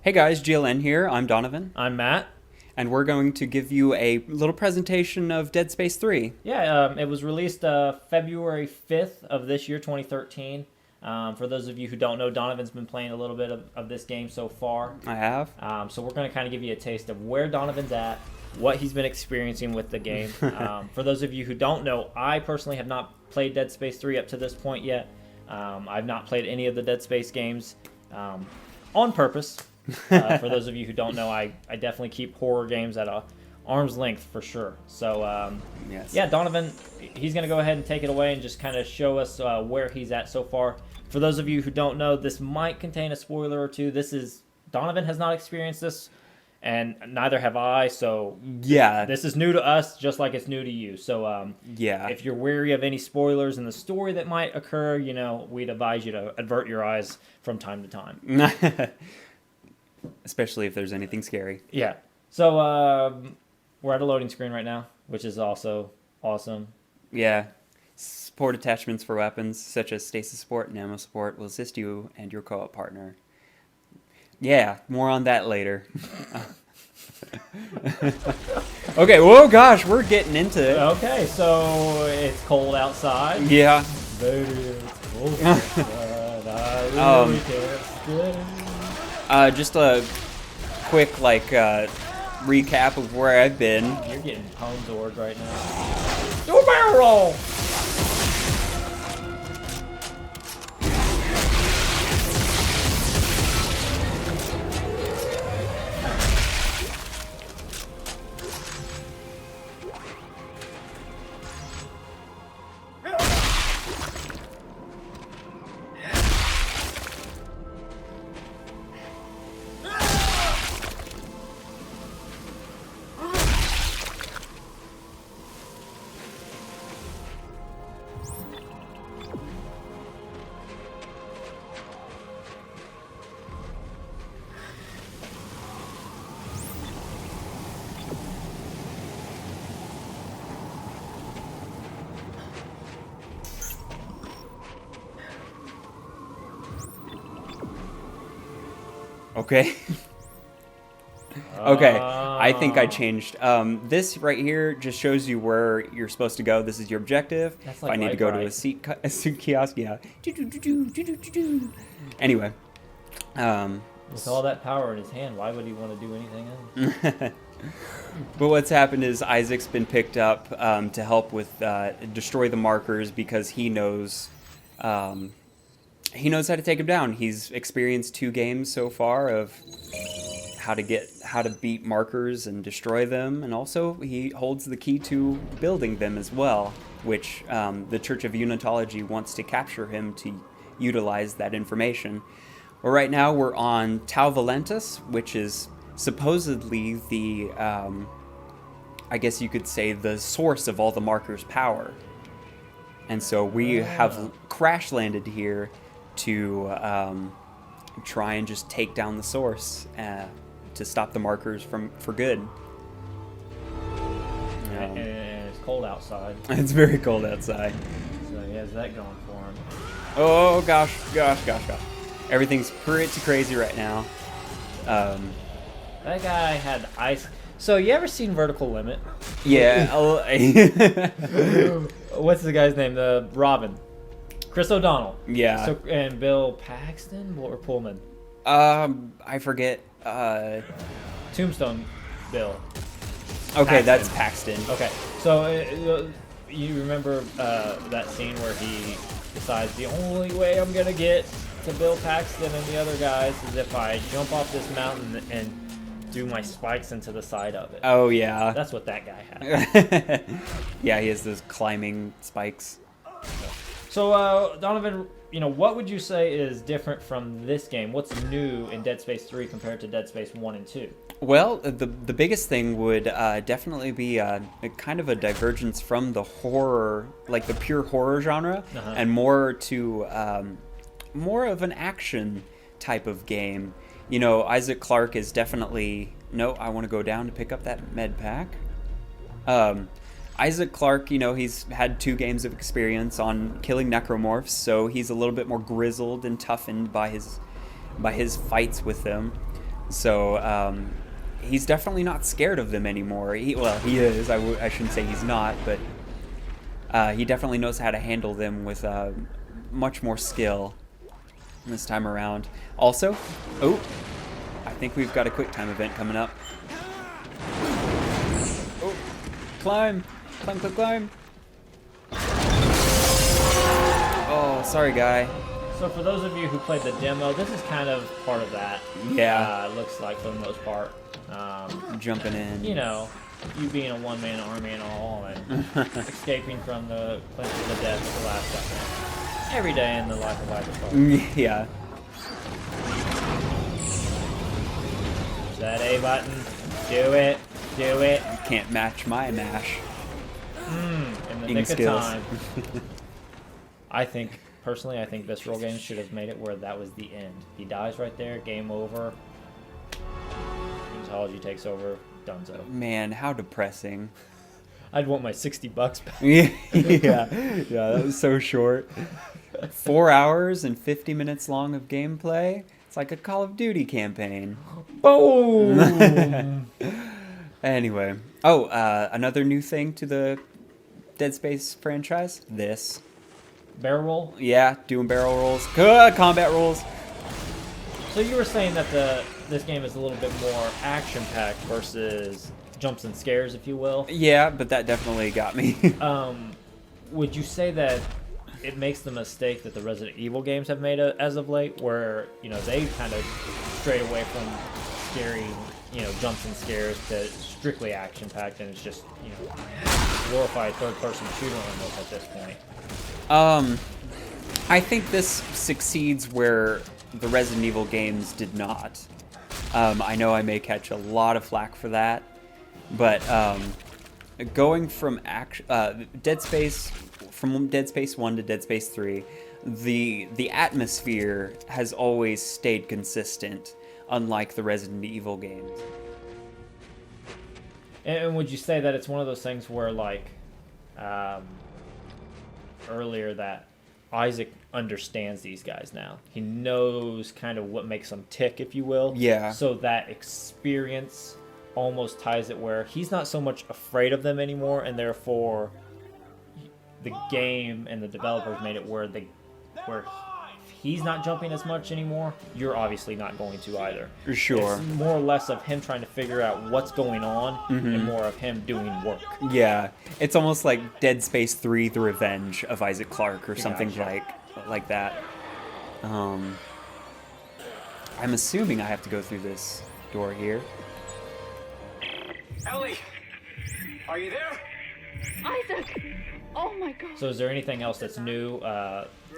Hey guys, GLN here. I'm Donovan, I'm Matt. and we're going to give you a little presentation of Dead Space 3. Yeah, it was released February 5th of this year, 2013. For those of you who don't know, Donovan's been playing a little bit of this game so far. I have. So we're going to kind of give you a taste of where Donovan's at, what he's been experiencing with the game. For those of you who don't know, I personally have not played Dead Space 3 up to this point yet. I've not played any of the Dead Space games on purpose. For those of you who don't know, I definitely keep horror games at a arm's length for sure. So, Yes. yeah, Donovan, he's going to go ahead and take it away and just kind of show us where he's at so far. For those of you who don't know, this might contain a spoiler or two. Donovan has not experienced this, and neither have I. So, Yeah. this is new to us, just like it's new to you. So, Yeah. if you're wary of any spoilers in the story that might occur, we'd advise you to avert your eyes from time to time. Especially if there's anything scary. Yeah. So we're at a loading screen right now, which is also awesome. Yeah. Support attachments for weapons, such as stasis support and ammo support, will assist you and your co-op partner. Yeah, more on that later. Okay, whoa, gosh, we're getting into it. Okay, so it's cold outside. Yeah. Baby, it's cold outside. I really can't stay. Just a quick, recap of where I've been. You're getting pwned right now. Do a barrel roll! Okay. Okay, I think I changed. This right here just shows you where you're supposed to go. This is your objective. That's If like I need to right, go to right. a seat kiosk, yeah. Anyway, With all that power in his hand, why would he want to do anything else? but what's happened is Isaac's been picked up to help with destroy the markers because he knows how to take them down. He's experienced 2 games so far of how to beat markers and destroy them, and also he holds the key to building them as well, which the Church of Unitology wants to capture him to utilize that information. Well, right now we're on Tau Valentis, which is supposedly the I guess you could say the source of all the markers' power. And so we have crash landed here to try and just take down the source to stop the markers for good. And it's cold outside. It's very cold outside. So he has that going for him. Oh gosh. Everything's pretty crazy right now. That guy had ice. So you ever seen Vertical Limit? Yeah. What's the guy's name? The Robin. Chris O'Donnell. Yeah. So and Bill Paxton or Pullman. I forget. Tombstone Bill. Okay, Paxton. that's Paxton. Okay. So you remember that scene where he decides the only way I'm gonna get to Bill Paxton and the other guys is if I jump off this mountain and do my spikes into the side of it. Oh yeah. That's what that guy had. Yeah, he has those climbing spikes. So, Donovan, what would you say is different from this game? What's new in Dead Space 3 compared to Dead Space 1 and 2? Well, the biggest thing would definitely be a kind of a divergence from the horror, like the pure horror genre, and more to more of an action type of game. Isaac Clarke is definitely... No, I want to go down to pick up that med pack. Isaac Clarke, he's had 2 games of experience on killing necromorphs, so he's a little bit more grizzled and toughened by his fights with them. So he's definitely not scared of them anymore. He is. I shouldn't say he's not, but he definitely knows how to handle them with much more skill this time around. Also, I think we've got a quick time event coming up. Oh, climb. Oh, sorry, guy. So for those of you who played the demo, this is kind of part of that. Yeah. Looks like for the most part. Jumping in. You know, you being a one-man army and all, and escaping from the clinch of the death at the last second. Every day in the life of Life. Yeah. Push that A button. Do it. You can't match my mash. In the nick skills. of time. I think Visceral Games should have made it where that was the end. He dies right there, game over. Unitology takes over, donezo. Man, how depressing. I'd want my $60 back. Yeah, that was so short. 4 hours and 50 minutes long of gameplay. It's like a Call of Duty campaign. Boom! Anyway. Another new thing to the Dead Space franchise. This. Barrel roll? Yeah, doing barrel rolls. Combat rolls. So you were saying that this game is a little bit more action-packed versus jumps and scares, if you will. Yeah, but that definitely got me. Would you say that it makes the mistake that the Resident Evil games have made as of late, where they kind of stray away from scary, jumps and scares to strictly action-packed, and it's just glorified third-person shooter almost at this point? I think this succeeds where the Resident Evil games did not. I know I may catch a lot of flack for that, but going from Dead Space 1 to Dead Space 3, the atmosphere has always stayed consistent, unlike the Resident Evil games. And would you say that it's one of those things where, like, earlier, that Isaac understands these guys now? He knows kind of what makes them tick, if you will. Yeah. So that experience almost ties it where he's not so much afraid of them anymore, and therefore the game and the developers made it where he's not jumping as much anymore, you're obviously not going to either. Sure. It's more or less of him trying to figure out what's going on, and more of him doing work. Yeah, it's almost like Dead Space 3: The Revenge of Isaac Clarke or something like that. I'm assuming I have to go through this door here. Ellie, are you there? Isaac! Oh my god. So is there anything else that's new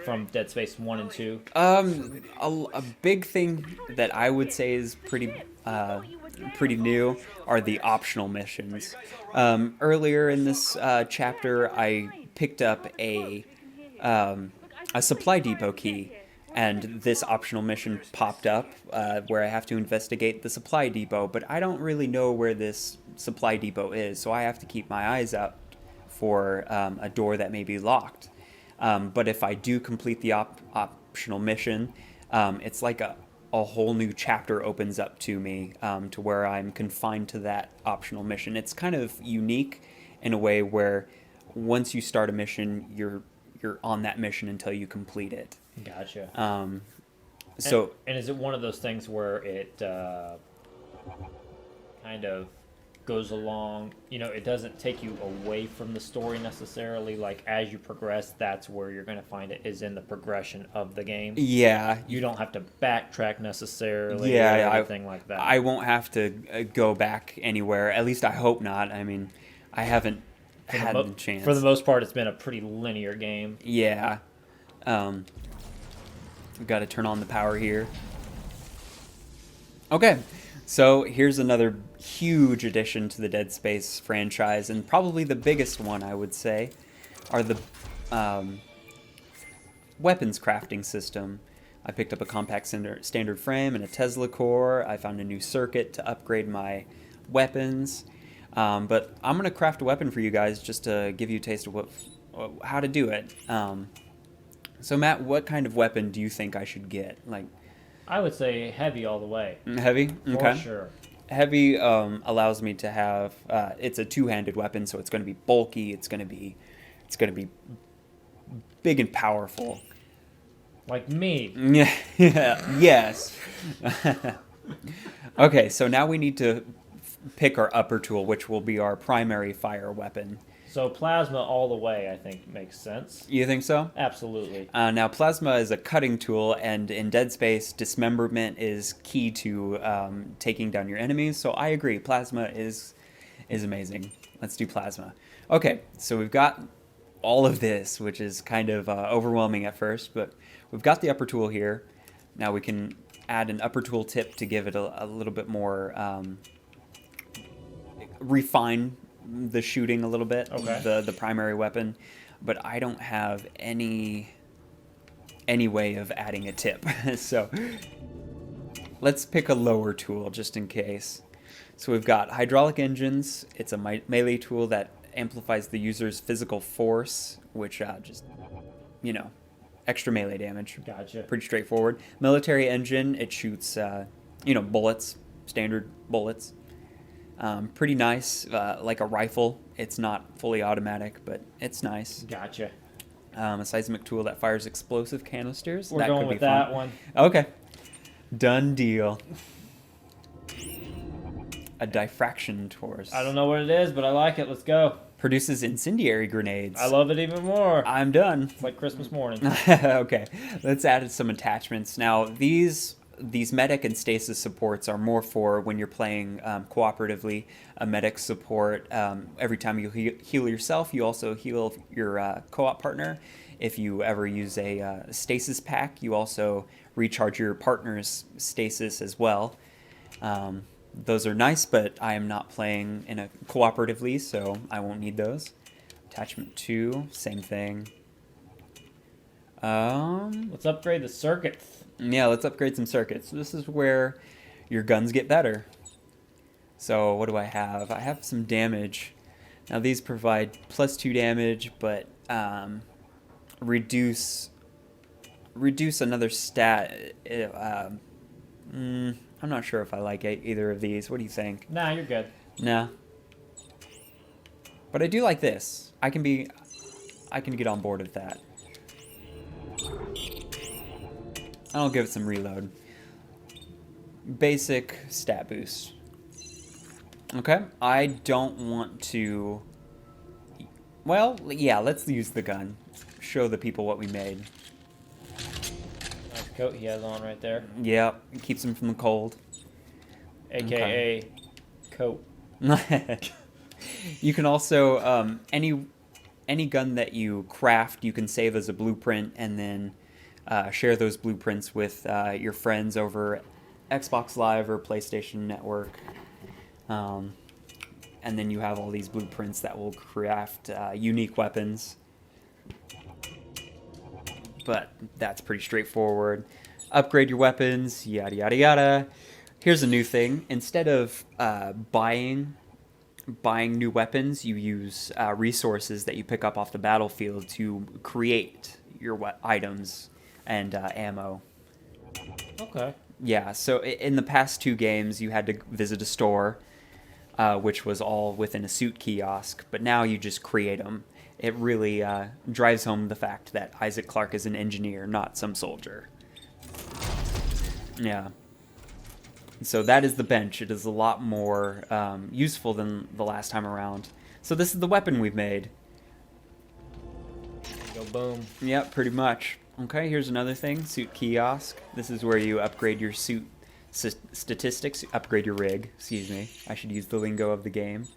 from Dead Space 1 and 2? A big thing that I would say is pretty new are the optional missions. Earlier in this chapter, I picked up a supply depot key, and this optional mission popped up where I have to investigate the supply depot, but I don't really know where this supply depot is, so I have to keep my eyes out for a door that may be locked. But if I do complete the optional mission, it's like a whole new chapter opens up to me, to where I'm confined to that optional mission. It's kind of unique in a way where once you start a mission, you're on that mission until you complete it. Gotcha. And is it one of those things where it kind of goes along, it doesn't take you away from the story necessarily, like as you progress, that's where you're going to find it, is in the progression of the game? Yeah. You don't have to backtrack necessarily, or anything like that. I won't have to go back anywhere. At least I hope not. I mean, I haven't had the chance. For the most part, it's been a pretty linear game. Yeah. We've got to turn on the power here. Okay. So here's another huge addition to the Dead Space franchise, and probably the biggest one, I would say, are the weapons crafting system. I picked up a compact standard frame and a Tesla core. I found a new circuit to upgrade my weapons. But I'm going to craft a weapon for you guys just to give you a taste of how to do it. So Matt, what kind of weapon do you think I should get? Like, I would say heavy all the way. Heavy? For Okay. sure. Heavy allows me to have it's a two-handed weapon, so it's going to be bulky. It's going to be big and powerful. Like me. Yeah. Yes. Okay, so now we need to pick our upper tool, which will be our primary fire weapon. So plasma all the way, I think, makes sense. You think so? Absolutely. Now, plasma is a cutting tool, and in Dead Space, dismemberment is key to taking down your enemies. So I agree, plasma is amazing. Let's do plasma. Okay, so we've got all of this, which is kind of overwhelming at first, but we've got the upper tool here. Now we can add an upper tool tip to give it a little bit more refine the shooting a little bit. Okay. The primary weapon, but I don't have any way of adding a tip. So let's pick a lower tool just in case. So we've got hydraulic engines. It's a melee tool that amplifies the user's physical force, which just, extra melee damage. Gotcha. Pretty straightforward. Military engine, it shoots, bullets, standard bullets. Pretty nice, like a rifle. It's not fully automatic, but it's nice. Gotcha. A seismic tool that fires explosive canisters. We're that going could be with that fun. one. Okay. Done deal. A diffraction torch. I don't know what it is, but I like it. Let's go. Produces incendiary grenades. I love it even more. I'm done. It's like Christmas morning. Okay, let's add some attachments. Now, these medic and stasis supports are more for when you're playing cooperatively. A medic support, every time you heal yourself, you also heal your co-op partner. If you ever use a stasis pack, you also recharge your partner's stasis as well. Those are nice, but I am not playing in a cooperatively, so I won't need those. Attachment 2, same thing. Let's upgrade the circuits. Yeah, let's upgrade some circuits. This is where your guns get better. So what do I have? I have some damage. Now these provide +2 damage, but reduce another stat. I'm not sure if I like either of these. What do you think? Nah, you're good. Nah. But I do like this. I can get on board with that. I'll give it some reload. Basic stat boost. Okay. I don't want to... Well, yeah, let's use the gun. Show the people what we made. Nice coat he has on right there. Yeah, it keeps him from the cold. AKA coat. You can also, any gun that you craft, you can save as a blueprint and then share those blueprints with your friends over Xbox Live or PlayStation Network. And then you have all these blueprints that will craft unique weapons. But that's pretty straightforward. Upgrade your weapons, yada yada yada. Here's a new thing. Instead of buying new weapons, you use resources that you pick up off the battlefield to create your items and ammo. Okay. Yeah, so in the past 2 games, you had to visit a store, which was all within a suit kiosk, but now you just create them. It really drives home the fact that Isaac Clarke is an engineer, not some soldier. Yeah. So that is the bench. It is a lot more useful than the last time around. So this is the weapon we've made. Go boom. Yep, pretty much. Okay, here's another thing. Suit kiosk. This is where you upgrade your suit statistics. Upgrade your rig. Excuse me. I should use the lingo of the game.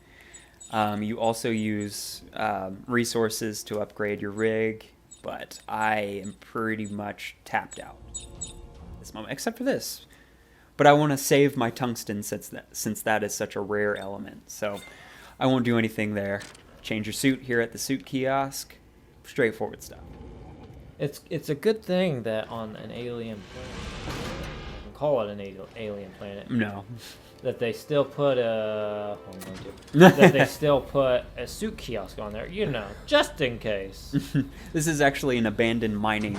You also use resources to upgrade your rig, but I am pretty much tapped out at this moment, except for this. But I want to save my tungsten since that is such a rare element, so I won't do anything there. Change your suit here at the suit kiosk. Straightforward stuff. It's a good thing that on an alien planet, I can call it an alien planet, No. that they still put that they still put a suit kiosk on there, just in case. This is actually an abandoned mining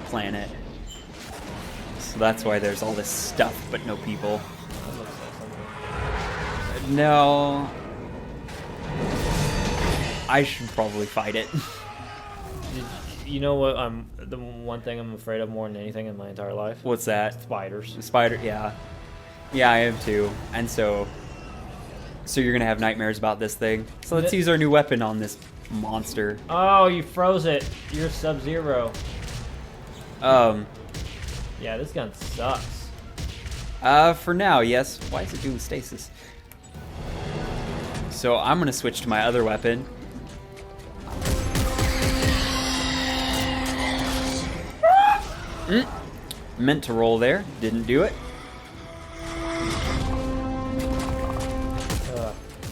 planet. So that's why there's all this stuff, but no people. That looks like something. No. I should probably fight it. You know what? The one thing I'm afraid of more than anything in my entire life. What's that? Spiders. The spider, yeah. Yeah, I am too. And so you're going to have nightmares about this thing. So let's use our new weapon on this monster. Oh, you froze it. You're Sub-Zero. Yeah, this gun sucks. For now, yes. Why is it doing stasis? So I'm going to switch to my other weapon. Meant to roll there. Didn't do it.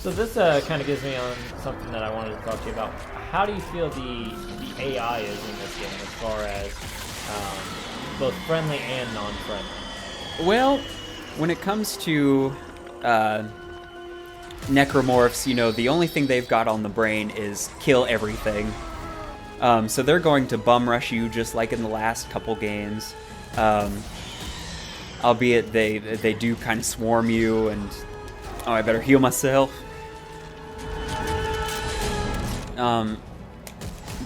So this kind of gives me on something that I wanted to talk to you about. How do you feel the AI is in this game as far as both friendly and non-friendly? Well, when it comes to necromorphs, you know, the only thing they've got on the brain is kill everything. So they're going to bum rush you just like in the last couple games. Albeit they do kind of swarm you, and oh, I better heal myself.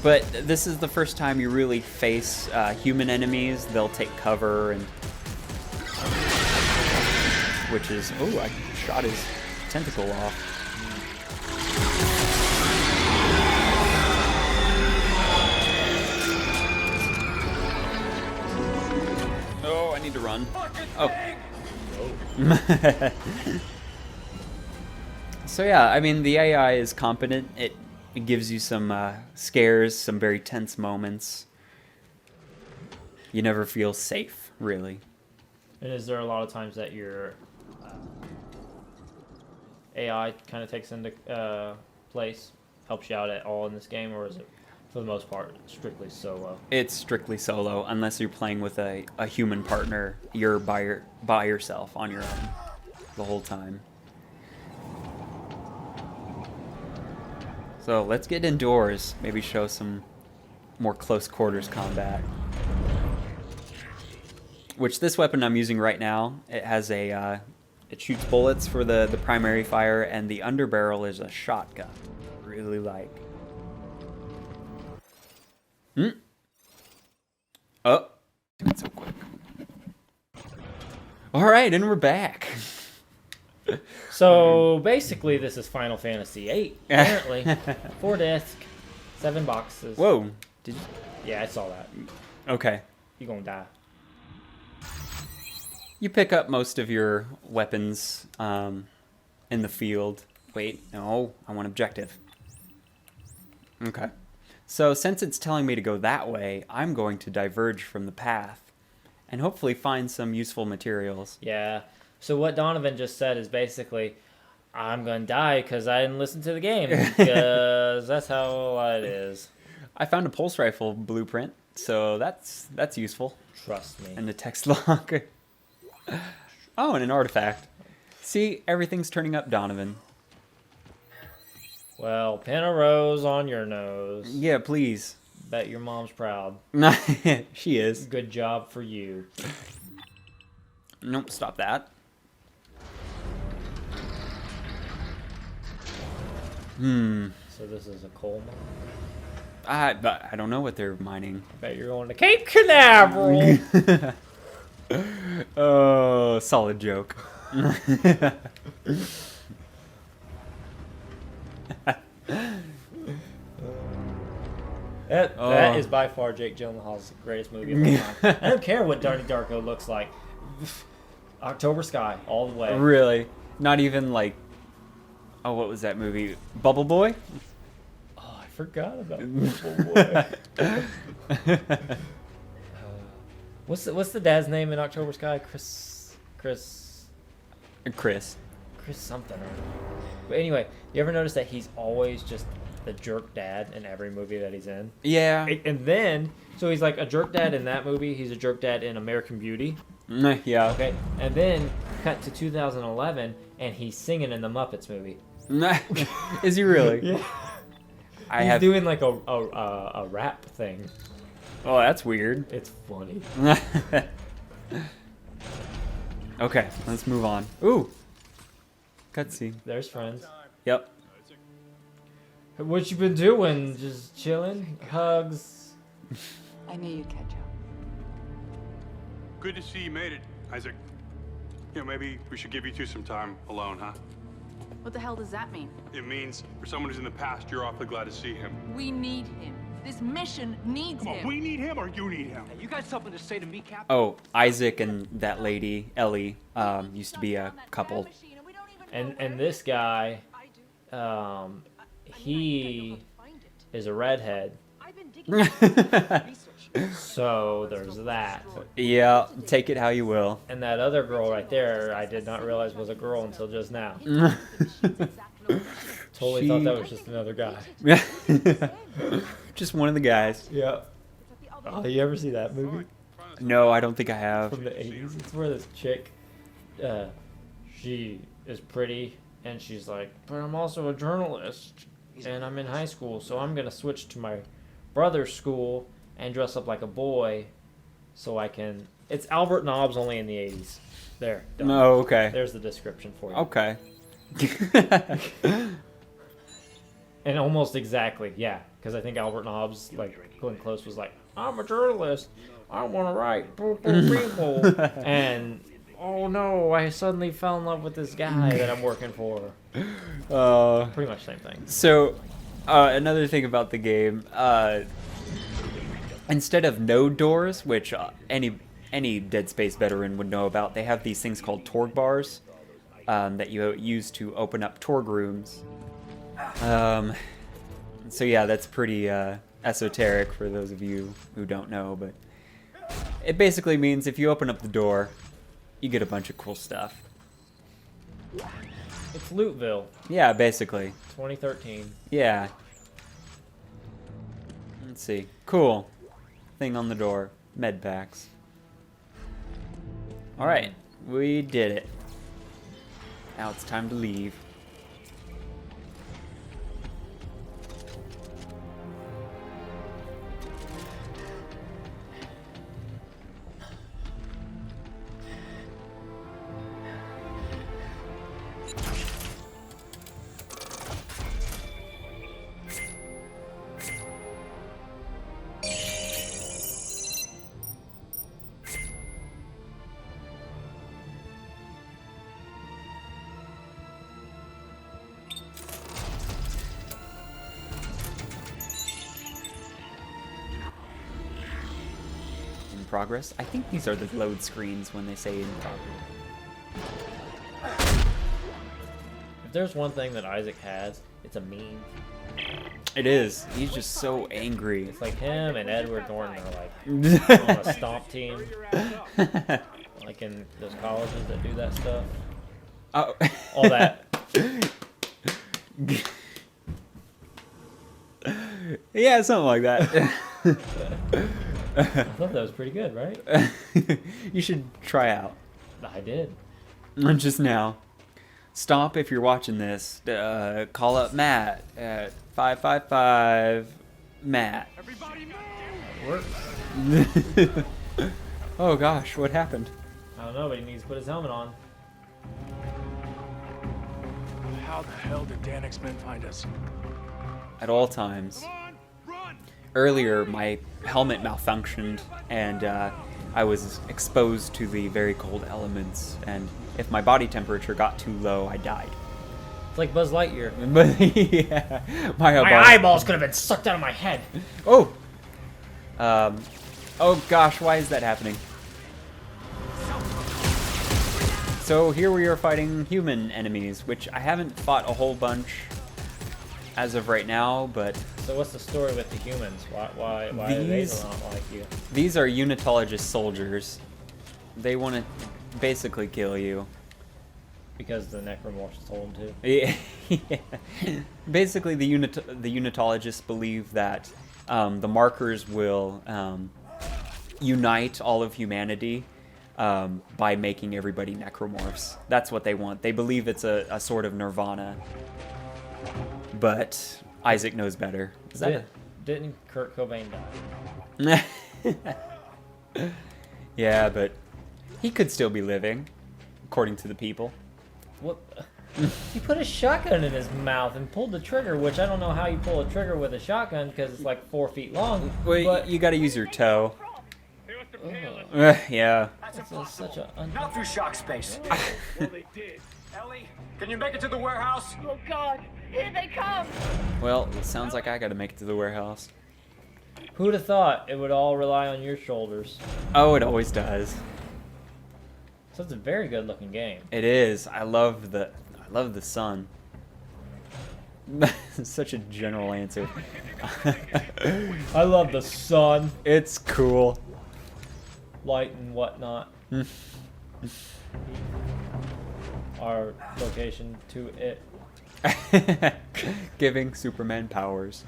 But this is the first time you really face human enemies. They'll take cover, and which is, oh, I shot his tentacle off. Oh, I need to run. Oh. So yeah, I mean, the AI is competent. It gives you some scares, some very tense moments. You never feel safe, really. And is there a lot of times that your AI kind of takes into place, helps you out at all in this game, or is it, for the most part, strictly solo? It's strictly solo, unless you're playing with a human partner. You're by yourself, on your own, the whole time. So let's get indoors, maybe show some more close quarters combat. Which this weapon I'm using right now, it has a, it shoots bullets for the primary fire, and the underbarrel is a shotgun. Really like. Oh, doing so quick. All right, and we're back. So basically, this is Final Fantasy VIII. Apparently, 4 disc, 7 boxes. Whoa! Did you? Yeah, I saw that. Okay. You gonna die? You pick up most of your weapons in the field. Wait, no, I want objective. Okay. So since it's telling me to go that way, I'm going to diverge from the path and hopefully find some useful materials. Yeah. So what Donovan just said is basically, I'm gonna die because I didn't listen to the game, because that's how it is. I found a pulse rifle blueprint, so that's useful. Trust me. And a text log. Oh, and an artifact. See, everything's turning up, Donovan. Well, pin a rose on your nose. Yeah, please. Bet your mom's proud. She is. Good job for you. Nope, stop that. So this is a coal mine? I don't know what they're mining. Bet you're going to Cape Canaveral. Oh, solid joke. That is by far Jake Gyllenhaal's greatest movie of all time. I don't care what Donnie Darko looks like. October Sky, all the way. Really? Not even like, oh, what was that movie? Bubble Boy? Oh, I forgot about Bubble Boy. What's the dad's name in October Sky? Chris something. But anyway, you ever notice that he's always just the jerk dad in every movie that he's in? Yeah. And then, so he's like a jerk dad in that movie. He's a jerk dad in American Beauty. Yeah. Okay. And then cut to 2011, and he's singing in the Muppets movie. Is he really? Yeah. He's doing like a rap thing. Oh, that's weird. It's funny. Okay, let's move on. Ooh. Cutscene. There's friends. Yep. What you been doing? Just chilling? Hugs? I knew you'd catch up. Good to see you made it, Isaac. Maybe we should give you two some time alone, huh? What the hell does that mean? It means for someone who's in the past, you're awfully glad to see him. We need him. This mission needs him. We need him or you need him? You got something to say to me, Cap? Oh, Isaac and that lady, Ellie, used to be a couple. And this guy, he is a redhead. So there's that. Yeah, take it how you will. And that other girl right there, I did not realize was a girl until just now. Totally thought that was just another guy. Just one of the guys. Yep. Oh, you ever see that movie? No, I don't think I have. From the 80s? It's where this chick, she is pretty, and she's like, but I'm also a journalist, and I'm in high school, so I'm going to switch to my brother's school and dress up like a boy so I can... It's Albert Nobbs only in the 80s. There. Done. Oh, okay. There's the description for you. Okay. And almost exactly, yeah. Because I think Albert Nobbs, like, Glenn Close was like, I'm a journalist. I want to write people. And, oh no, I suddenly fell in love with this guy that I'm working for. Pretty much same thing. So, another thing about the game, instead of node doors, which any Dead Space veteran would know about, they have these things called Torg bars that you use to open up Torg rooms. So yeah, that's pretty esoteric for those of you who don't know, but it basically means if you open up the door, you get a bunch of cool stuff. It's Lootville, Yeah, basically. 2013. Yeah. Let's see. Cool. Thing on the door. Med packs. Alright, we did it. Now it's time to leave. Progress. I think these are the load screens when they say in progress. If there's one thing that Isaac has, it's a meme. It is. He's just so angry. It's like him and Edward Norton are like on a stomp team. Like in those colleges that do that stuff. Oh. All that. Yeah, something like that. I thought that was pretty good, right? You should try out. I did. Just now. Stop if you're watching this. Call up Matt at 555 Matt. Work. Oh gosh, what happened? I don't know, but he needs to put his helmet on. How the hell did Dan X-Men find us? At all times. Earlier, my helmet malfunctioned, and I was exposed to the very cold elements, and if my body temperature got too low, I died. It's like Buzz Lightyear. But yeah, my eyeballs could have been sucked out of my head. Oh! Oh gosh, why is that happening? So here we are fighting human enemies, which I haven't fought a whole bunch as of right now, but... So what's the story with the humans? Why do they not like you? These are unitologist soldiers. They want to basically kill you. Because the necromorphs told them to? Yeah. Basically, the unitologists believe that the markers will unite all of humanity by making everybody necromorphs. That's what they want. They believe it's a sort of nirvana. But Isaac knows better. Is that it? Didn't Kurt Cobain die? Yeah, but he could still be living. according to the people. What? He put a shotgun in his mouth and pulled the trigger, which I don't know how you pull a trigger with a shotgun because it's like 4 feet long. Well, but you got to use your toe. Yeah. it's such a Not through shock space. Well, they did. Ellie, can you make it to the warehouse? Oh God, here they come. Well, it sounds like I got to make it to the warehouse. Who'd have thought it would all rely on your shoulders? Oh, it always does. So it's a very good looking game. It is. I love the sun. Such a general answer. I love the sun, It's cool. light, and whatnot. Our location to it. Giving Superman powers.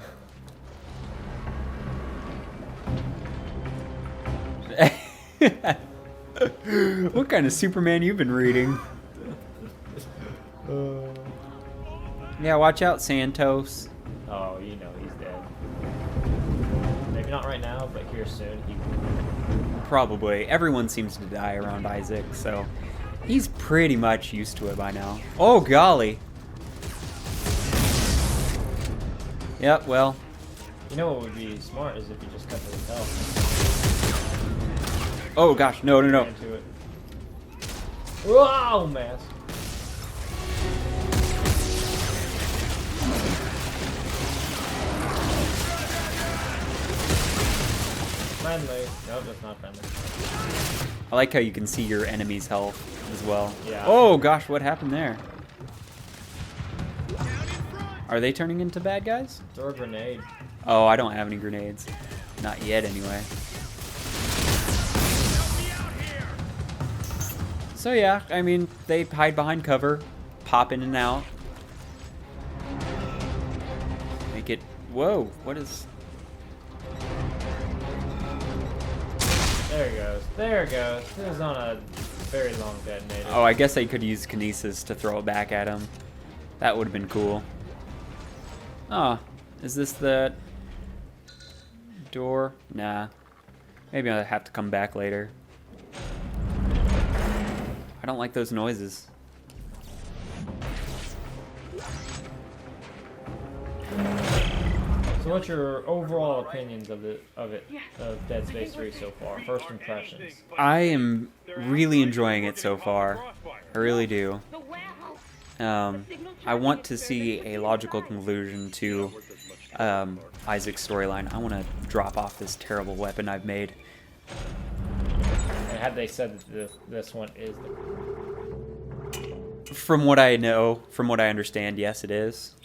What kind of Superman you been reading? Yeah, watch out, Santos. Oh, you know he's dead. Maybe not right now, but here soon. Probably. Everyone seems to die around Isaac, so he's pretty much used to it by now. Oh, golly. Yep, well. You know what would be smart is if you just cut to his health. Oh, gosh. No. Into it. Wow, man. Friendly. Nope, that's not friendly. I like how you can see your enemy's health as well. Yeah. Oh, gosh. What happened there? Are they turning into bad guys? Throw a grenade. Oh, I don't have any grenades. Not yet, anyway. So yeah, I mean, they hide behind cover, pop in and out. Make it... Whoa, what is... There it goes. There it goes. This is on a very long detonator. Oh, I guess I could use kinesis to throw it back at him. That would have been cool. Oh, is this the door? Nah. Maybe I'll have to come back later. I don't like those noises. So what's your overall opinions of Dead Space 3 so far? First impressions. I am really enjoying it so far. I really do. The warehouse. I want to see a logical conclusion to Isaac's storyline. I want to drop off this terrible weapon I've made. And have they said that this one is the... From what I know, from what I understand, yes, it is.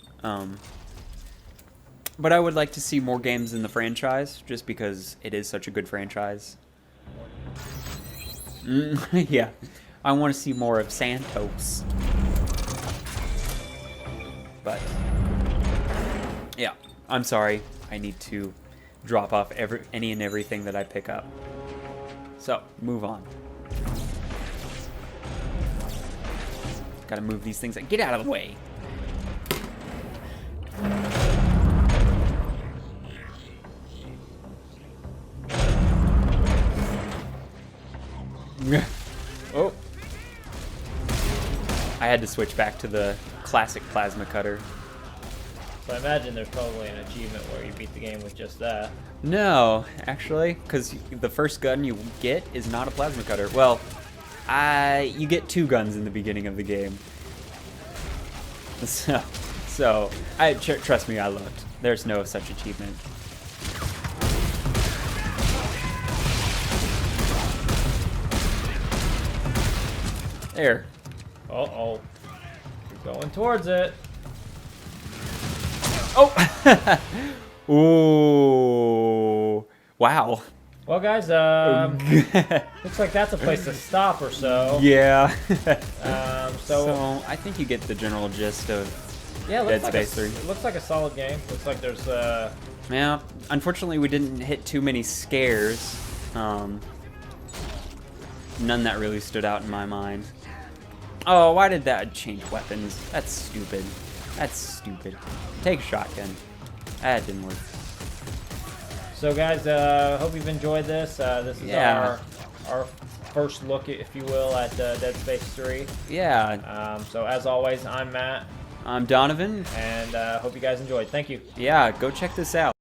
But I would like to see more games in the franchise, just because it is such a good franchise. Yeah, I want to see more of Santos. But yeah, I'm sorry. I need to drop off any and everything that I pick up. So, move on. Gotta move these things. Get out of the way. Oh. I had to switch back to the classic plasma cutter. So I imagine there's probably an achievement where you beat the game with just that. No, actually, because the first gun you get is not a plasma cutter. Well, you get 2 guns in the beginning of the game. So trust me, I looked. There's no such achievement. There. Uh-oh. You're going towards it. Oh! Ooh. Wow. Well, guys, looks like that's a place to stop or so. Yeah. So I think you get the general gist of yeah, Dead Space 3. It looks like a solid game. Looks like there's Yeah, unfortunately we didn't hit too many scares. None that really stood out in my mind. Oh, why did that change weapons? That's stupid. That's stupid. Take a shotgun. That didn't work. So guys, hope you've enjoyed this. This is our first look, if you will, at Dead Space 3. Yeah. So as always, I'm Matt, I'm Donovan. and hope you guys enjoyed. Thank you. Yeah, go check this out.